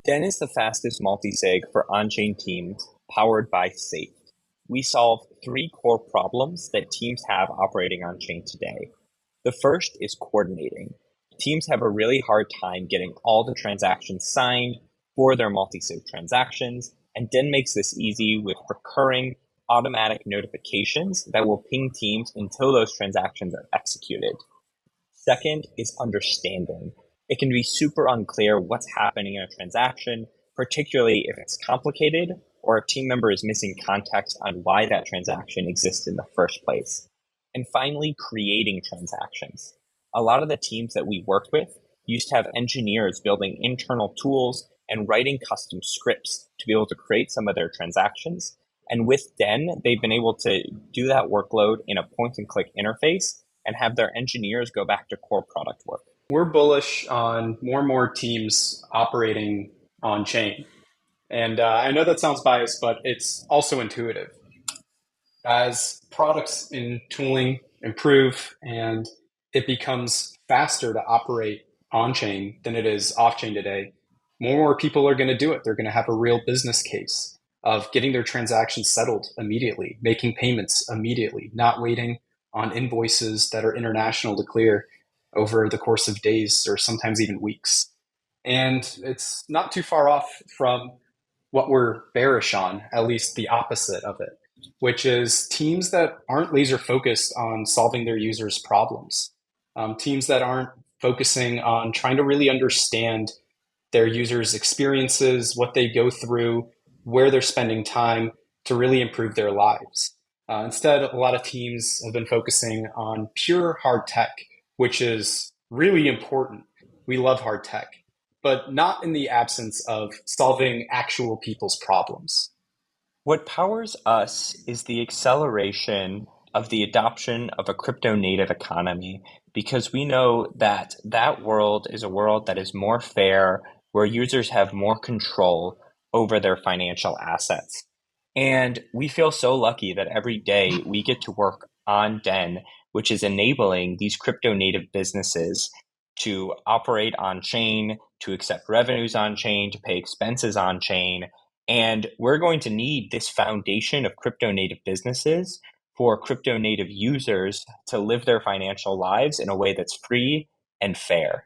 Den is the fastest multisig for on-chain teams powered by Safe. We solve three core problems that teams have operating on-chain today. The first is coordinating. Teams have a really hard time getting all the transactions signed for their multisig transactions, and Den makes this easy with recurring automatic notifications that will ping teams until those transactions are executed. Second is understanding. It can be super unclear what's happening in a transaction, particularly if it's complicated or a team member is missing context on why that transaction exists in the first place. And finally, creating transactions. A lot of the teams that we worked with used to have engineers building internal tools and writing custom scripts to be able to create some of their transactions. And with Den, they've been able to do that workload in a point-and-click interface and have their engineers go back to core product work. We're bullish on more and more teams operating on chain. And I know that sounds biased, but it's also intuitive. As products in tooling improve and it becomes faster to operate on chain than it is off chain today, more and more people are going to do it. They're going to have a real business case of getting their transactions settled immediately, making payments immediately, not waiting on invoices that are international to clear over the course of days or sometimes even weeks. And it's not too far off from what we're bearish on, at least the opposite of it, which is teams that aren't laser focused on solving their users' problems, teams that aren't focusing on trying to really understand their users' experiences, what they go through, where they're spending time to really improve their lives. Instead, a lot of teams have been focusing on pure hard tech, which is really important. We love hard tech, but not in the absence of solving actual people's problems. What powers us is the acceleration of the adoption of a crypto native economy, because we know that that world is a world that is more fair, where users have more control over their financial assets. And we feel so lucky that every day we get to work on Den, which is enabling these crypto native businesses to operate on chain, to accept revenues on chain, to pay expenses on chain. And we're going to need this foundation of crypto native businesses for crypto native users to live their financial lives in a way that's free and fair.